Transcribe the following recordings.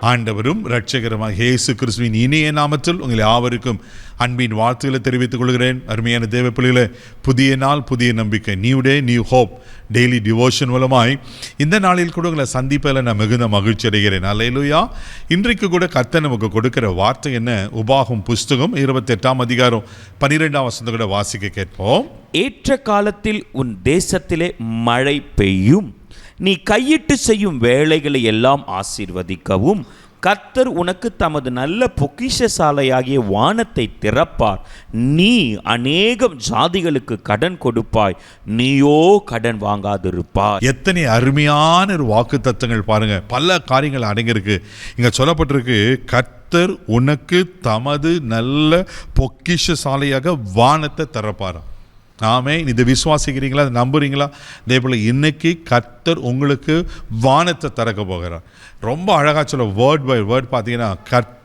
ஆண்டவரும் இரட்சகருமாக இயேசு கிறிஸ்துவின் இனிய நாமத்தில் உங்களை யாவருக்கும் அன்பின் வாழ்த்துக்களை தெரிவித்துக் கொள்கிறேன். அருமையான தேவ பிள்ளைகளே, புதிய நாள், புதிய நம்பிக்கை, new day, new hope daily devotion மூலமாய் இந்த நாளில் கூட உங்களை சந்திப்பதில் நான் மிகுந்த மகிழ்ச்சி அடைகிறேன். அல்லேலூயா. இன்றைக்கு கூட கர்த்தர் நமக்கு கொடுக்கிற வார்த்தை என்ன? உபாகம் புஸ்தகம் 28ஆம் அதிகாரம் 12ஆம் வசனத்தை கூட வாசிக்க கேட்போம். ஏற்ற காலத்தில் உன் தேசத்திலே மழை பெய்யும், நீ கையிட்டு செய்யும் வேலைகளை எல்லாம் ஆசீர்வதிக்கவும் கர்த்தர் உனக்கு தமது நல்ல பொக்கிஷசாலையாகிய வானத்தை திறப்பார். நீ அநேகம் ஜாதிகளுக்கு கடன் கொடுப்பாய், நீயோ கடன் வாங்காதிருப்பாய். எத்தனை அருமையான ஒரு வாக்கு தத்தங்கள் பாருங்க. பல காரியங்கள் அடங்கியிருக்கு. இங்க சொல்லப்பட்டிருக்கு, கர்த்தர் உனக்கு தமது நல்ல பொக்கிஷசாலையாக வானத்தை திறப்பாராம். ஆமென். இதை விசுவாசிக்கிறீங்களா? அதை நம்புறீங்களா? அதே போல் இன்னைக்கு கர்த்தர் உங்களுக்கு வானத்தை திறக்க போகிறார். ரொம்ப அழகாக சொல்ல, வேர்ட் பை வேர்ட் பார்த்தீங்கன்னா, கர்த்தர்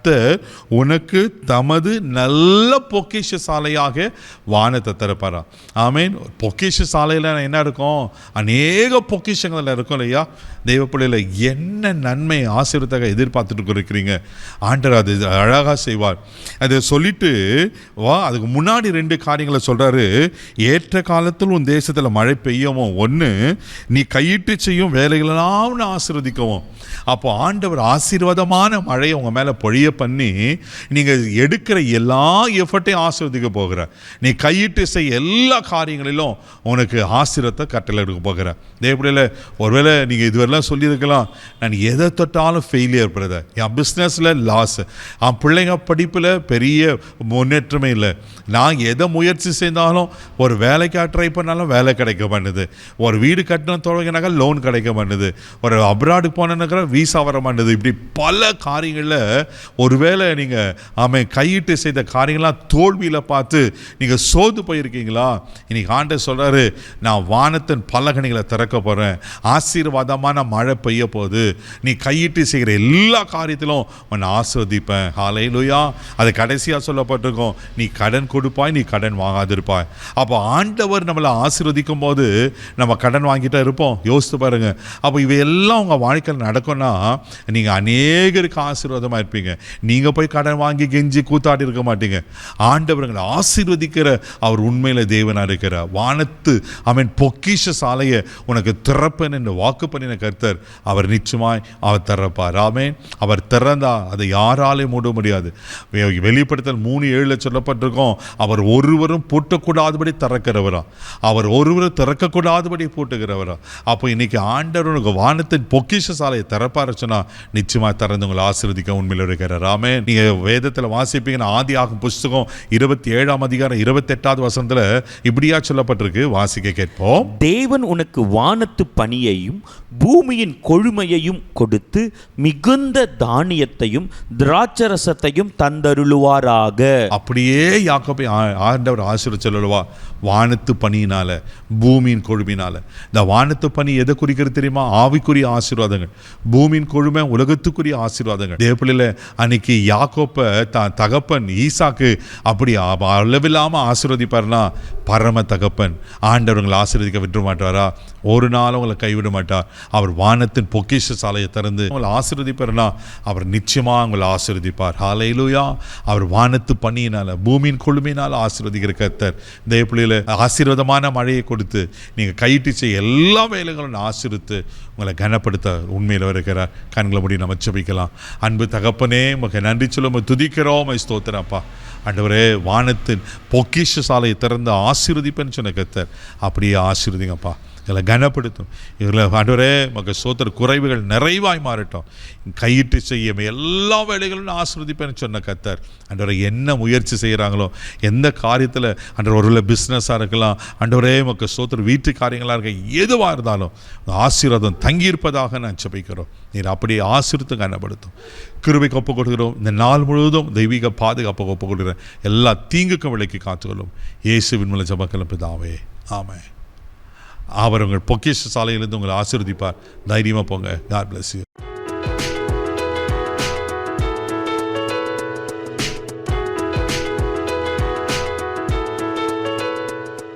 உனக்கு தமது நல்ல பொக்கிஷசாலையாக வானத்தை திறப்பாராம். ஆமென். பொக்கிஷசாலையில் என்ன இருக்கும்? அநேக பொக்கிஷங்கள் இருக்கும் இல்லையா? தெய்வ பிள்ளையில் என்ன நன்மை ஆசீர்வாதத்தை எதிர்பார்த்துட்டு இருக்கிறீங்க? ஆண்டவர் அது அழகாக செய்வார். அதை சொல்லிட்டு அதுக்கு முன்னாடி 2 காரியங்களை சொல்கிறாரு. ஏற்ற காலத்தில் உன் தேசத்தில் மழை பெய்யவும், ஒன்று நீ கையிட்டு செய்யும் வேலைகளெல்லாம் ஆசீர்வதிக்கவும். அப்போ ஆண்டவர் ஆசீர்வாதமான மழையை உங்கள் மேலே பொழிய பண்ணி நீங்கள் எடுக்கிற எல்லா எஃபர்ட்டையும் ஆசீர்வதிக்க போகிறார். நீ கையிட்டு செய்ய எல்லா காரியங்களிலும் உனக்கு ஆசீர்வாதத்தை கட்டளை எடுக்க போகிறார். தேவப்பிள்ளையில் ஒருவேளை நீங்கள் இதுவரெல்லாம் சொல்லியிருக்கலாம், நான் எதை தொட்டாலும் ஃபெயிலியர் பிரதர், என் பிஸ்னஸில் லாஸ், என் பிள்ளைங்க படிப்பில் பெரிய முன்னேற்றமே இல்லை, நான் எதை முயற்சி செய்தாலும் ஒரு வேலைக்காக ட்ரை பண்ணாலும் வேலை கிடைக்க மாட்டுது, ஒரு வீடு கட்டணும் தொடங்கினாக்கா லோன் கிடைக்க மாட்டுது, ஒரு அப்ராடுக்கு போனேன்னாக்கா வீசா வர மாட்டுது. இப்படி பல காரியங்களில் ஒருவேளை நீங்கள் கையிட்டு செய்த காரியங்கள்லாம் தோல்வியில் பார்த்து நீங்கள் சோர்ந்து போயிருக்கீங்களா? இன்னைக்கு ஆண்டவர் சொல்கிறாரு, நான் வானத்தின் பலகணிகளை திறக்க போகிறேன், ஆசீர்வாதமான மழை பெய்ய போகுது, நீ கையிட்டு செய்கிற எல்லா காரியத்திலும் உன்னை ஆசீர்வதிப்பேன். ஹல்லேலூயா. அது கடைசியாக சொல்லப்பட்டிருக்கும், நீ கடன் கொடுப்பாய், நீ கடன் வாங்காதிருப்பாய். அப்போ ஆண்டவர் நம்மளை ஆசீர்வதிக்கும் போது நம்ம கடன் வாங்கிட்டே இருப்போம்? யோசித்து பாருங்க. அப்போ இவையெல்லாம் உங்கள் வாழ்க்கையில் நடக்கும்னா நீங்கள் அநேகருக்கு ஆசீர்வாதமாக இருப்பீங்க. நீங்கள் போய் கடன் வாங்கி கெஞ்சி கூத்தாடி இருக்க மாட்டீங்க. ஆண்டவர்களை ஆசீர்வதிக்கிற அவர் உண்மையில் தேவனாக இருக்கிறார். வானத்து பொக்கிஷ சாலையை உனக்கு திறப்பேன் என்று வாக்கு பண்ணின கர்த்தர் அவர் நிச்சயமாய் அவர் திறப்பார். ஆமென். அவர் திறந்தா அதை யாராலையும் மூட முடியாது. வெளிப்படுத்தல் 3:7 சொல்லப்பட்டிருக்கோம், அவர் ஒருவரும் பூட்டக்கூடாதபடி திறக்கிறவரா, அவர் ஒருவரும் திறக்கக்கூடாதபடி பூட்டுகிறவரா. அப்போ இன்னைக்கு ஆண்டவர் உனக்கு வானத்தின் பொக்கிஷ சாலையை திறப்பாரு சொன்னா நிச்சயமாக திறந்து உங்களை ஆசீர்வதிக்க உண்மையில் இருக்கிறார். ஆமென். நீங்க வேதத்தில் வாசிப்பீங்கன்னா ஆதியாகமம் புஸ்தகம் 27ஆம் அதிகாரம் 28வது வசனத்தில் இப்படியா சொல்லப்பட்டிருக்கு, வாசிக்க கேட்போம். தேவன் உனக்கு வானத்து பனியையும் பூமியின் கொழுமையையும் கொடுத்து மிகுந்த தானியத்தையும் திராட்சரசத்தையும் தந்தருளுவாராக. அப்படியே யாக்கோபை ஆண்டவர் ஆசீர்வதித்து சொல்லுவா, வானத்து பனியினால, பூமியின் கொழுமையினால. இந்த வானத்து பனி எதை குறிக்கிறது தெரியுமா? ஆவிக்குரிய ஆசீர்வாதங்கள். பூமியின் கொழுமை உலகத்துக்குரிய ஆசீர்வாதங்கள். தேவப்பிள்ளையில அன்னைக்கு யாக்கோப்பை தான் தகப்பன் ஈசாக்கு அப்படி அளவில்லாமல் ஆசீர்வதிப்பார்னா, பரம தகப்பன் ஆண்டவர்களை ஆசீர்வதிக்க விட்டுற மாட்டாரா? ஒரு நாளும் உங்களை கைவிட மாட்டார். அவர் வானத்தின் பொக்கிஷ சாலையை திறந்து உங்களை ஆசீர்வதிப்பார்னா அவர் நிச்சயமாக உங்களை ஆசீர்வதிப்பார். ஹல்லேலூயா. அவர் வானத்து பனியினால, பூமியின் கொழுமையினால் ஆசீர்வதிக்கிற கர்த்தர். தேவப்பிள்ளையில ஆசீர்வாதமான மழையை கொடுத்து நீங்கள் கையிட்டு செய்ய எல்லா வேலைகளும் ஆசீர்வித்து உங்களை கனப்படுத்த உண்மையில் இருக்கிறார். கண்களை மூடி நம்ம ஜெபிக்கலாம். அன்பு தகப்பனே, உமக்கு நன்றி சொல்ல துதிக்கிறோம், ஸ்தோத்திரப்பா. ஆண்டவரே, வானத்தின் பொக்கிஷ சாலையை திறந்து ஆசீர்வதிப்பேன்னு சொன்ன கர்த்தர் அப்படியே ஆசீர்வதிங்கப்பா. இதில் கனப்படுத்தும். இதில் ஆண்டவரே மக சோத்திர குறைவுகள் நிறைவாய் மாறட்டும். கையிட்டு செய்ய எல்லா வேலைகளும் ஆசீர்வதிப்பேன்னு சொன்ன கர்த்தர் ஆண்டவரை என்ன முயற்சி செய்கிறாங்களோ, எந்த காரியத்தில் ஆண்டவர் ஒரு பிஸ்னஸாக இருக்கலாம், ஆண்டவரே மக்க சோத்திர வீட்டு காரியங்களாக இருக்க எதுவாக இருந்தாலும் ஆசீர்வாதம் தங்கியிருப்பதாக நான் ஜெபிக்கிறோம். நீர் அப்படியே ஆசீர்வதித்து கனப்படுத்தும். கிருபைக்கு ஒப்பு கொடுக்கிறோம். இந்த நாள் முழுவதும் தெய்வீக பாதுகாப்பு ஒப்பு கொடுக்குறேன். எல்லா தீங்குக்கும் விலைக்கு காத்துக்கொள்ளும். இயேசுவின் மூலம் ஜெபக்கலாம் பிதாவே, ஆமென். அவர் உங்கள் பொக்கிஷ சாலையிலிருந்து உங்களை ஆசீர்வதிப்பார். தைரியமாக போங்க. God bless you.